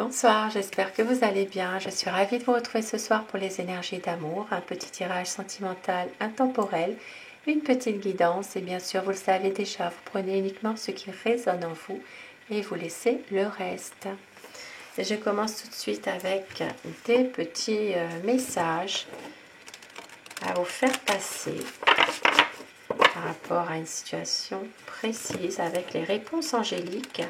Bonsoir, j'espère que vous allez bien. Je suis ravie de vous retrouver ce soir pour les énergies d'amour, un petit tirage sentimental intemporel, une petite guidance et bien sûr, vous le savez déjà, vous prenez uniquement ce qui résonne en vous et vous laissez le reste. Et je commence tout de suite avec des petits messages à vous faire passer par rapport à une situation précise avec les réponses angéliques.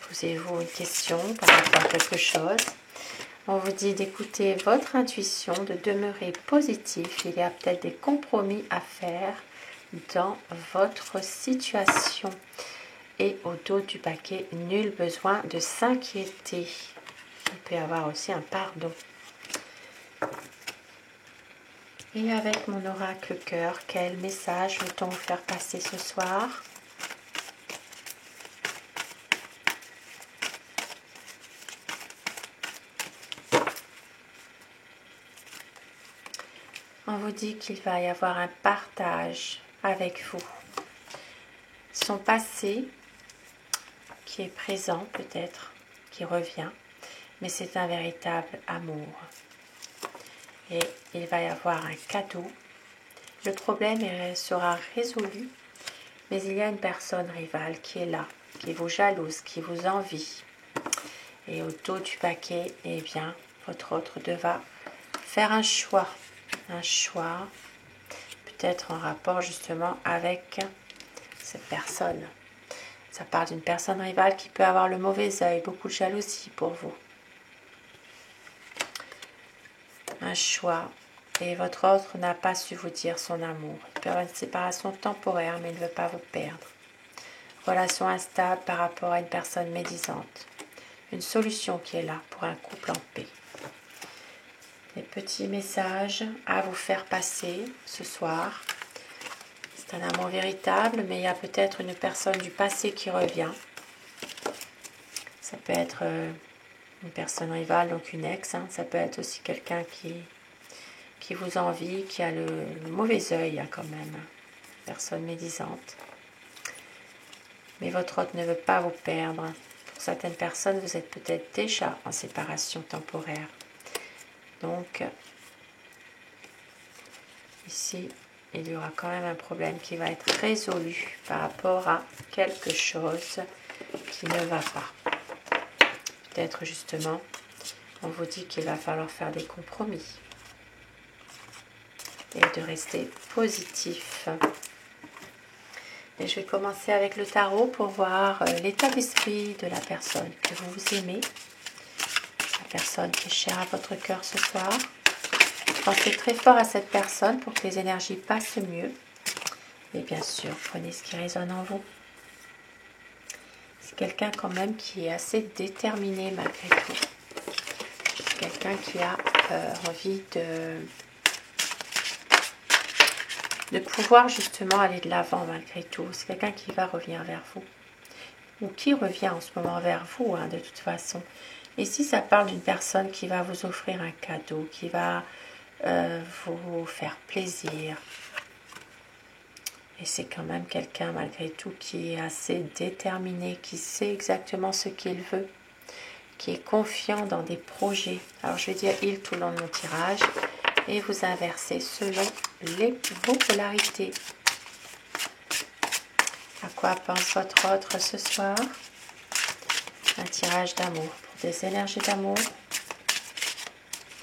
Posez-vous une question par rapport à quelque chose. On vous dit d'écouter votre intuition, de demeurer positif. Il y a peut-être des compromis à faire dans votre situation. Et au dos du paquet, nul besoin de s'inquiéter. Il peut y avoir aussi un pardon. Et avec mon oracle cœur, quel message veut-on vous faire passer ce soir ? On vous dit qu'il va y avoir un partage avec vous. Son passé qui est présent peut-être, qui revient, mais c'est un véritable amour. Et il va y avoir un cadeau. Le problème sera résolu, mais il y a une personne rivale qui est là, qui vous jalouse, qui vous envie. Et au dos du paquet, eh bien, votre autre devra faire un choix peut-être en rapport justement avec cette personne. Ça parle d'une personne rivale qui peut avoir le mauvais œil, beaucoup de jalousie pour vous. Un choix, et votre autre n'a pas su vous dire son amour. Il peut y avoir une séparation temporaire, mais il ne veut pas vous perdre. Relation instable par rapport à une personne médisante. Une solution qui est là pour un couple en paix. Des petits messages à vous faire passer ce soir. C'est un amour véritable, mais il y a peut-être une personne du passé qui revient. Ça peut être une personne rivale, donc une ex. Ça peut être aussi quelqu'un qui vous envie, qui a le mauvais œil quand même. Une personne médisante. Mais votre autre ne veut pas vous perdre. Pour certaines personnes, vous êtes peut-être déjà en séparation temporaire. Donc, ici, il y aura quand même un problème qui va être résolu par rapport à quelque chose qui ne va pas. Peut-être justement, on vous dit qu'il va falloir faire des compromis et de rester positif. Et je vais commencer avec le tarot pour voir l'état d'esprit de la personne que vous aimez, la personne qui est chère à votre cœur ce soir. Pensez très fort à cette personne pour que les énergies passent mieux. Et bien sûr, prenez ce qui résonne en vous. C'est quelqu'un quand même qui est assez déterminé malgré tout. C'est quelqu'un qui a envie de pouvoir justement aller de l'avant malgré tout. C'est quelqu'un qui va revenir vers vous. Ou qui revient en ce moment vers vous, de toute façon. Ici, ça parle d'une personne qui va vous offrir un cadeau, qui va vous faire plaisir. Et c'est quand même quelqu'un malgré tout qui est assez déterminé, qui sait exactement ce qu'il veut, qui est confiant dans des projets. Alors je vais dire il tout le long de mon tirage et vous inversez selon vos polarités. À quoi pense votre autre ce soir? Un tirage d'amour pour des énergies d'amour.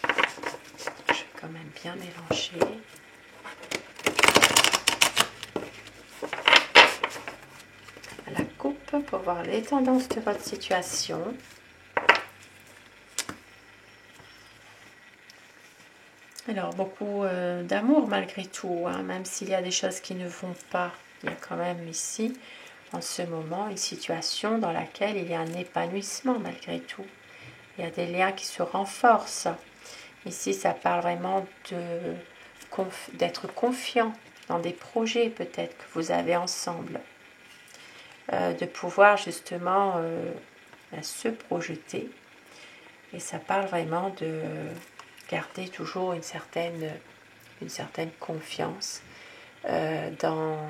Je vais quand même bien mélanger. La coupe pour voir les tendances de votre situation. Alors beaucoup d'amour malgré tout, même s'il y a des choses qui ne vont pas. Il y a quand même ici, en ce moment, une situation dans laquelle il y a un épanouissement malgré tout. Il y a des liens qui se renforcent. Ici, ça parle vraiment d'être confiant dans des projets peut-être que vous avez ensemble. De pouvoir justement se projeter. Et ça parle vraiment de garder toujours une certaine confiance dans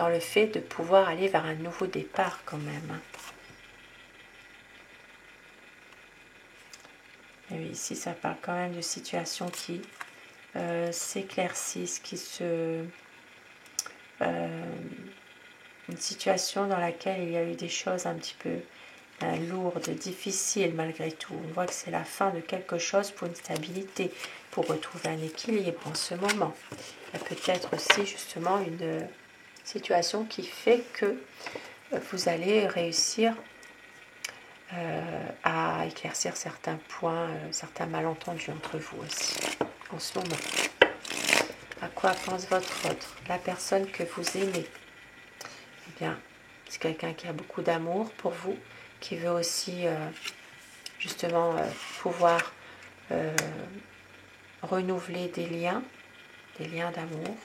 le fait de pouvoir aller vers un nouveau départ quand même. Et oui, ici, ça parle quand même de situations qui s'éclaircissent, une situation dans laquelle il y a eu des choses un petit peu lourdes, difficiles malgré tout. On voit que c'est la fin de quelque chose pour une stabilité, pour retrouver un équilibre en ce moment. Il y a peut-être aussi justement une situation qui fait que vous allez réussir à éclaircir certains points, certains malentendus entre vous aussi en ce moment. À quoi pense votre autre? La personne que vous aimez. Eh bien, c'est quelqu'un qui a beaucoup d'amour pour vous, qui veut aussi justement pouvoir renouveler des liens d'amour,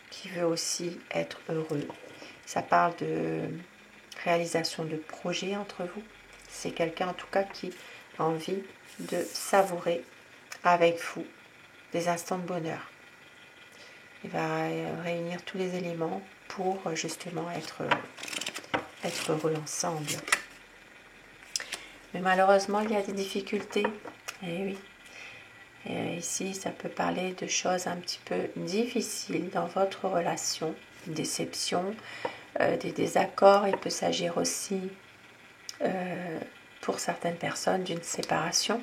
qui veut aussi être heureux. Ça parle de réalisation de projets entre vous. C'est quelqu'un en tout cas qui a envie de savourer avec vous des instants de bonheur. Il va réunir tous les éléments pour justement être heureux ensemble. Mais malheureusement, il y a des difficultés. Et oui. Et ici, ça peut parler de choses un petit peu difficiles dans votre relation, une déception, des désaccords. Il peut s'agir aussi, pour certaines personnes, d'une séparation.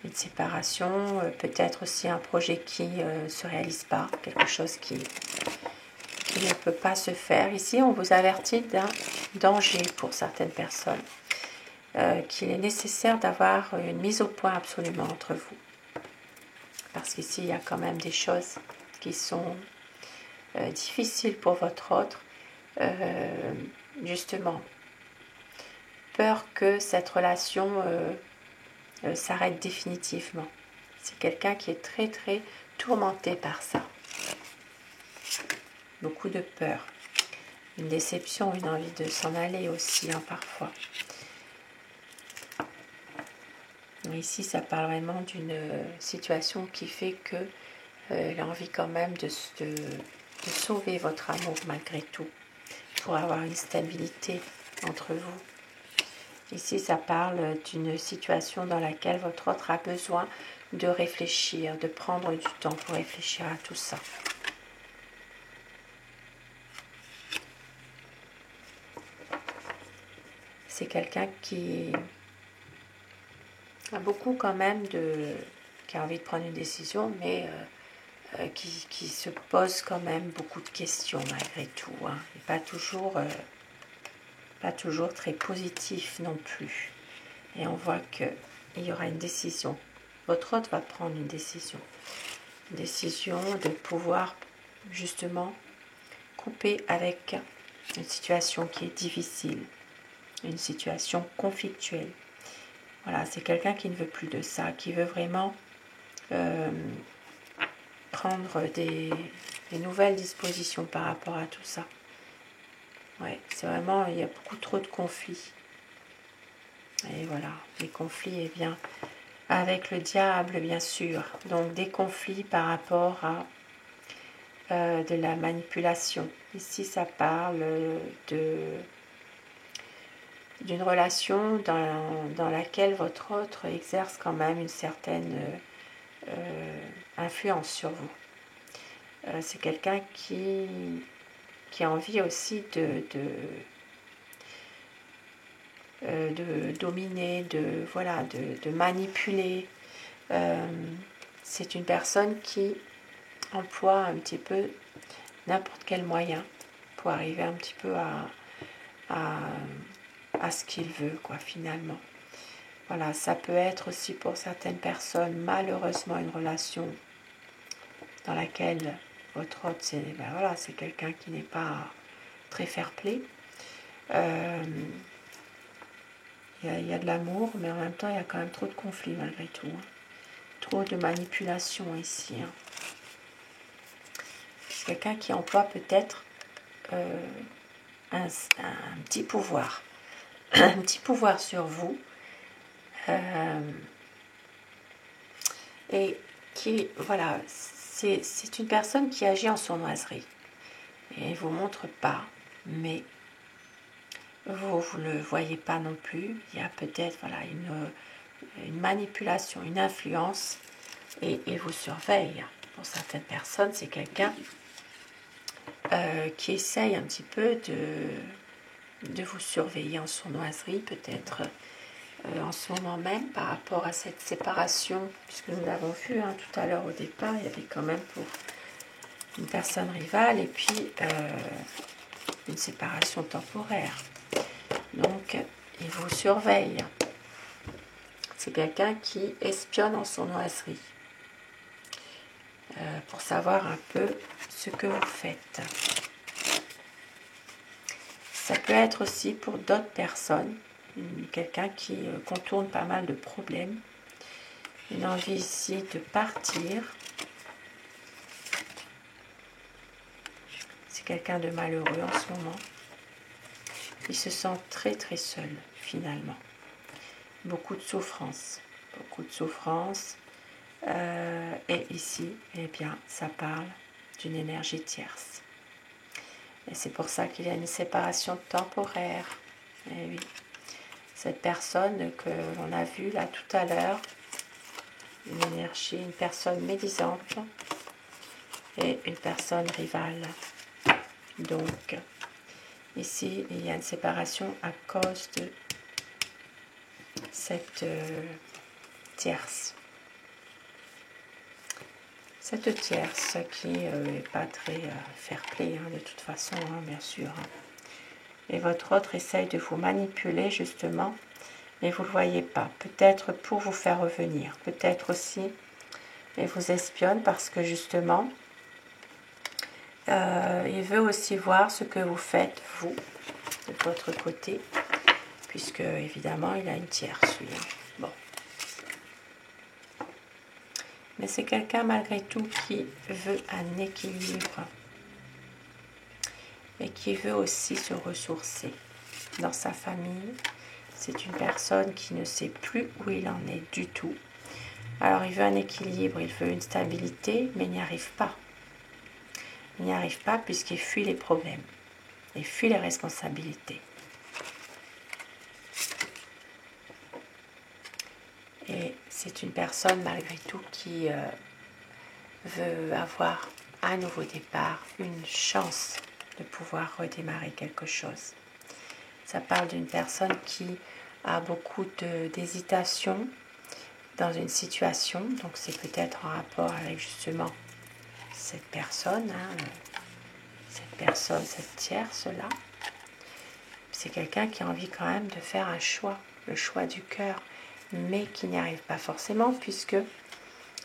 Une séparation, peut-être aussi un projet qui ne se réalise pas, quelque chose qui ne peut pas se faire. Ici, on vous avertit d'un danger pour certaines personnes, qu'il est nécessaire d'avoir une mise au point absolument entre vous. Parce qu'ici, il y a quand même des choses qui sont difficiles pour votre autre. Justement, peur que cette relation s'arrête définitivement. C'est quelqu'un qui est très très tourmenté par ça. Beaucoup de peur. Une déception, une envie de s'en aller aussi, parfois. Ici, ça parle vraiment d'une situation qui fait que il a envie quand même de sauver votre amour malgré tout, pour avoir une stabilité entre vous. Ici, ça parle d'une situation dans laquelle votre autre a besoin de réfléchir, de prendre du temps pour réfléchir à tout ça. C'est quelqu'un qui a beaucoup quand même qui a envie de prendre une décision, mais qui se pose quand même beaucoup de questions malgré tout, hein, et pas toujours très positif non plus. Et on voit qu'il y aura une décision. Votre hôte va prendre une décision. Une décision de pouvoir justement couper avec une situation qui est difficile, une situation conflictuelle. Voilà, c'est quelqu'un qui ne veut plus de ça, qui veut vraiment prendre des nouvelles dispositions par rapport à tout ça. Ouais, c'est vraiment, il y a beaucoup trop de conflits. Et voilà, les conflits, eh bien, avec le diable, bien sûr. Donc, des conflits par rapport à de la manipulation. Ici, ça parle d'une relation dans laquelle votre autre exerce quand même une certaine influence sur vous. C'est quelqu'un qui a envie aussi de dominer, de manipuler. C'est une personne qui emploie un petit peu n'importe quel moyen pour arriver un petit peu à ce qu'il veut, quoi, finalement. Voilà, ça peut être aussi pour certaines personnes, malheureusement, une relation dans laquelle votre hôte, c'est quelqu'un qui n'est pas très fair-play. Il y a de l'amour, mais en même temps, il y a quand même trop de conflits malgré tout. Hein. Trop de manipulation ici. Hein. C'est quelqu'un qui emploie peut-être un petit pouvoir. Un petit pouvoir sur vous. Et qui, voilà, c'est une personne qui agit en sournoiserie. Et il ne vous montre pas, mais vous ne le voyez pas non plus. Il y a peut-être voilà, une manipulation, une influence, et il vous surveille. Pour certaines personnes, c'est quelqu'un qui essaye un petit peu de vous surveiller en sournoiserie, peut-être en ce moment même, par rapport à cette séparation, puisque nous l'avons vu tout à l'heure au départ, il y avait quand même pour une personne rivale, et puis une séparation temporaire. Donc, il vous surveille. C'est quelqu'un qui espionne en sournoiserie pour savoir un peu ce que vous faites. Ça peut être aussi pour d'autres personnes, quelqu'un qui contourne pas mal de problèmes, une envie ici de partir. C'est quelqu'un de malheureux en ce moment. Il se sent très très seul finalement. Beaucoup de souffrance, beaucoup de souffrance. Et ici, eh bien, ça parle d'une énergie tierce. Et c'est pour ça qu'il y a une séparation temporaire. Et oui, cette personne que l'on a vue là tout à l'heure, une énergie, une personne médisante et une personne rivale. Donc, ici, il y a une séparation à cause de cette tierce. Cette tierce qui n'est pas très fair-play, de toute façon, bien sûr. Et votre autre essaye de vous manipuler, justement, mais vous ne le voyez pas. Peut-être pour vous faire revenir, peut-être aussi, et vous espionne parce que, justement, il veut aussi voir ce que vous faites, vous, de votre côté, puisque, évidemment, il a une tierce, lui. Bon. Mais c'est quelqu'un, malgré tout, qui veut un équilibre et qui veut aussi se ressourcer dans sa famille. C'est une personne qui ne sait plus où il en est du tout. Alors, il veut un équilibre, il veut une stabilité, mais il n'y arrive pas. Il n'y arrive pas puisqu'il fuit les problèmes. Il fuit les responsabilités. Et c'est une personne, malgré tout, qui veut avoir un nouveau départ, une chance de pouvoir redémarrer quelque chose. Ça parle d'une personne qui a beaucoup d'hésitation dans une situation, donc c'est peut-être en rapport avec justement cette personne, cette tierce-là. C'est quelqu'un qui a envie quand même de faire un choix, le choix du cœur, mais qui n'y arrive pas forcément puisque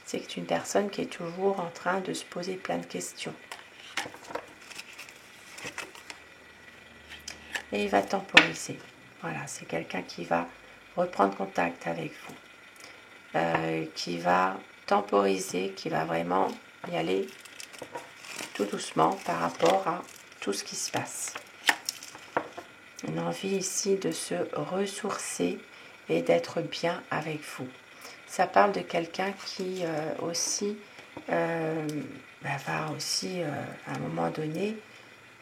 c'est une personne qui est toujours en train de se poser plein de questions. Et il va temporiser. Voilà, c'est quelqu'un qui va reprendre contact avec vous, qui va temporiser, qui va vraiment y aller tout doucement par rapport à tout ce qui se passe. Une envie ici de se ressourcer et d'être bien avec vous. Ça parle de quelqu'un qui aussi va aussi à un moment donné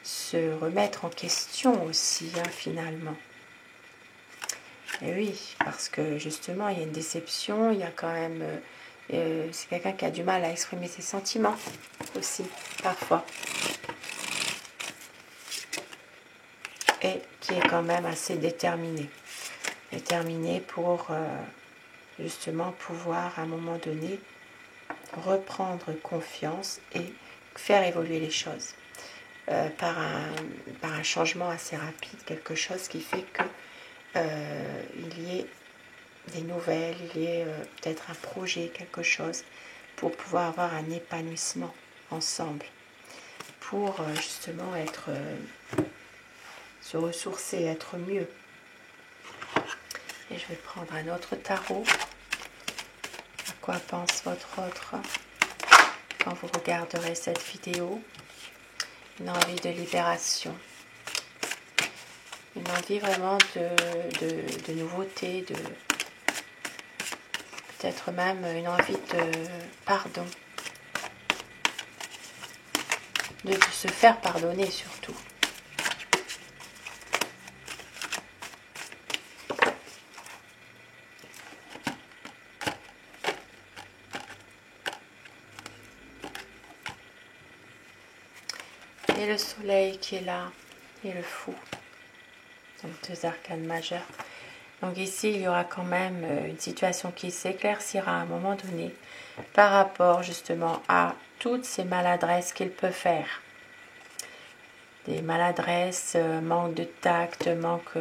se remettre en question aussi finalement. Et oui, parce que justement il y a une déception, il y a quand même c'est quelqu'un qui a du mal à exprimer ses sentiments aussi parfois et qui est quand même assez déterminé pour justement pouvoir à un moment donné reprendre confiance et faire évoluer les choses par un changement assez rapide, quelque chose qui fait que il y ait des nouvelles, il y ait peut-être un projet, quelque chose pour pouvoir avoir un épanouissement ensemble, pour justement se ressourcer, être mieux. Et je vais prendre un autre tarot. À quoi pense votre autre quand vous regarderez cette vidéo? Une envie de libération, une envie vraiment de nouveauté, peut-être même une envie de pardon, de se faire pardonner surtout. Et le soleil qui est là, et le fou. Donc 2 arcanes majeures. Donc ici, il y aura quand même une situation qui s'éclaircira à un moment donné par rapport justement à toutes ces maladresses qu'il peut faire. Des maladresses, manque de tact, manque...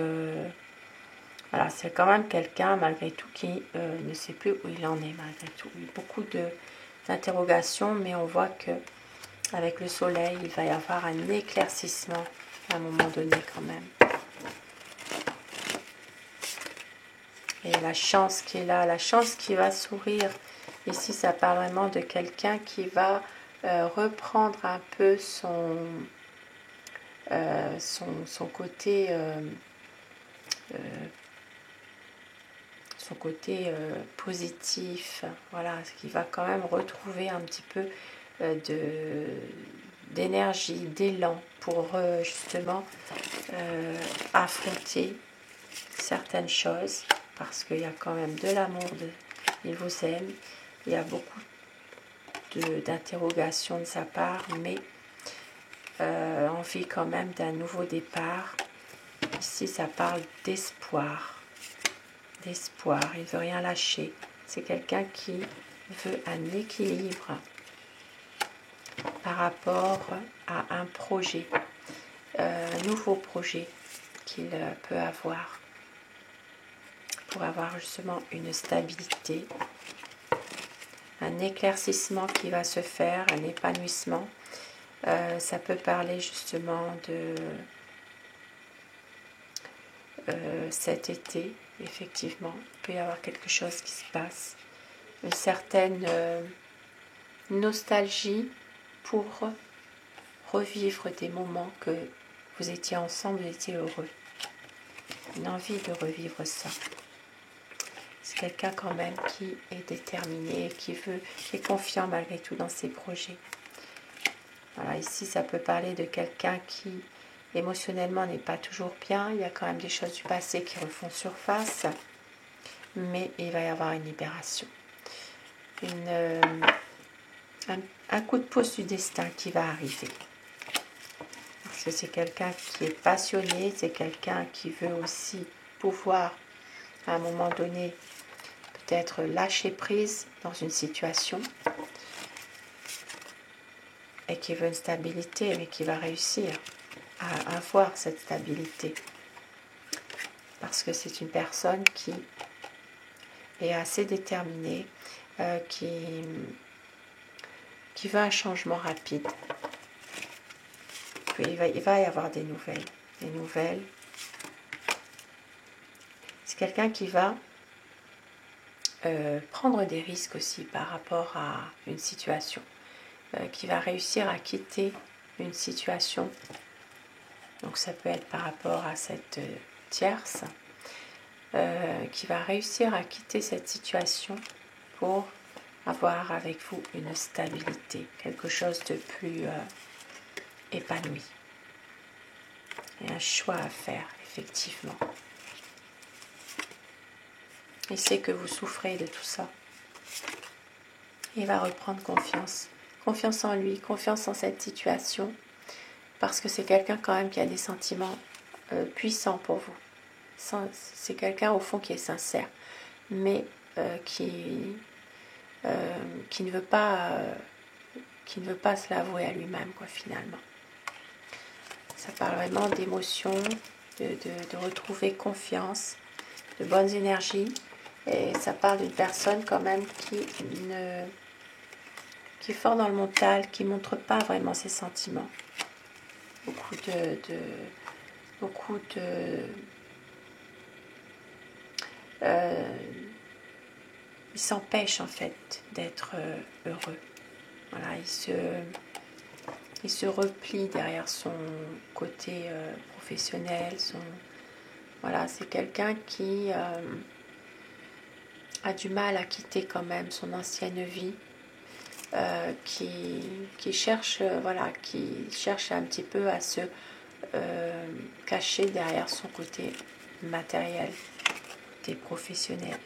Voilà, c'est quand même quelqu'un malgré tout qui ne sait plus où il en est malgré tout. Il y a beaucoup d'interrogations, mais on voit que avec le soleil, il va y avoir un éclaircissement à un moment donné quand même. Et la chance qui est là, la chance qui va sourire. Ici, ça parle vraiment de quelqu'un qui va reprendre un peu son côté, positif. Voilà, qui va quand même retrouver un petit peu d'énergie, d'élan pour justement affronter certaines choses. Parce qu'il y a quand même de l'amour, il vous aime, il y a beaucoup d'interrogations de sa part, mais envie quand même d'un nouveau départ. Ici, ça parle d'espoir. D'espoir, il ne veut rien lâcher. C'est quelqu'un qui veut un équilibre par rapport à un projet, un nouveau projet qu'il peut avoir. Pour avoir justement une stabilité, un éclaircissement qui va se faire, un épanouissement. Ça peut parler justement de cet été, effectivement. Il peut y avoir quelque chose qui se passe. Une certaine nostalgie pour revivre des moments que vous étiez ensemble, vous étiez heureux. Une envie de revivre ça. C'est quelqu'un quand même qui est déterminé, qui est confiant malgré tout dans ses projets. Voilà, ici ça peut parler de quelqu'un qui émotionnellement n'est pas toujours bien. Il y a quand même des choses du passé qui refont surface, mais il va y avoir une libération. Un coup de pouce du destin qui va arriver. Parce que c'est quelqu'un qui est passionné, c'est quelqu'un qui veut aussi pouvoir, à un moment donné, peut-être lâcher prise dans une situation et qui veut une stabilité, mais qui va réussir à avoir cette stabilité. Parce que c'est une personne qui est assez déterminée, qui veut un changement rapide. Il va y avoir des nouvelles. Des nouvelles. C'est quelqu'un qui va prendre des risques aussi par rapport à une situation, qui va réussir à quitter une situation. Donc ça peut être par rapport à cette tierce, qui va réussir à quitter cette situation pour avoir avec vous une stabilité, quelque chose de plus épanoui. Et un choix à faire, effectivement. Il sait que vous souffrez de tout ça. Il va reprendre confiance. Confiance en lui, confiance en cette situation. Parce que c'est quelqu'un quand même qui a des sentiments puissants pour vous. C'est quelqu'un au fond qui est sincère. Mais qui ne veut pas se l'avouer à lui-même, quoi, finalement. Ça parle vraiment d'émotion, de retrouver confiance, de bonnes énergies. Et ça parle d'une personne quand même qui est fort dans le mental, qui ne montre pas vraiment ses sentiments. Il s'empêche en fait d'être heureux. Voilà, il se replie derrière son côté professionnel. Voilà, c'est quelqu'un qui a du mal à quitter quand même son ancienne vie, qui cherche un petit peu à se cacher derrière son côté matériel, côté professionnel.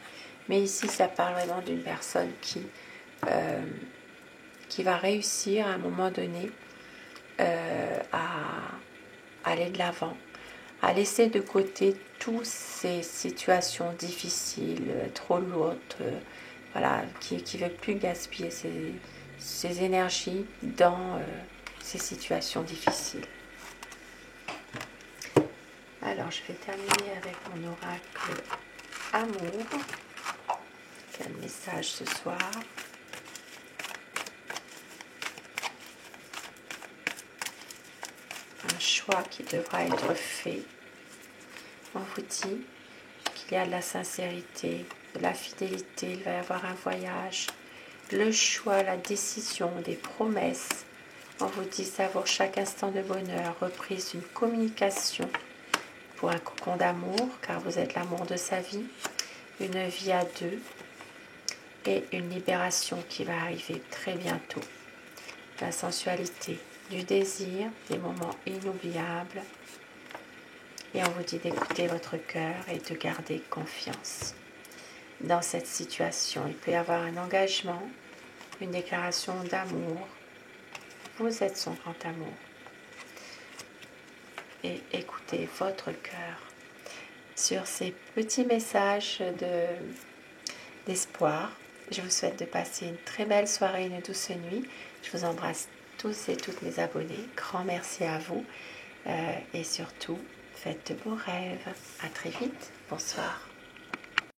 Mais ici, ça parle vraiment d'une personne qui va réussir à un moment donné à aller de l'avant, à laisser de côté toutes ces situations difficiles, trop lourdes, voilà, qui ne veut plus gaspiller ses énergies dans ces situations difficiles. Alors, je vais terminer avec mon oracle amour. Quel message ce soir? Un choix qui devra être fait. On vous dit qu'il y a de la sincérité, de la fidélité, il va y avoir un voyage, le choix, la décision, des promesses. On vous dit savoure chaque instant de bonheur, reprise d'une communication pour un cocon d'amour, car vous êtes l'amour de sa vie, une vie à deux et une libération qui va arriver très bientôt. La sensualité, du désir, des moments inoubliables. Et on vous dit d'écouter votre cœur et de garder confiance. Dans cette situation, il peut y avoir un engagement, une déclaration d'amour. Vous êtes son grand amour. Et écoutez votre cœur. Sur ces petits messages d'espoir, je vous souhaite de passer une très belle soirée, une douce nuit. Je vous embrasse tous et toutes mes abonnés. Grand merci à vous. Et surtout, faites de beaux rêves. À très vite. Bonsoir.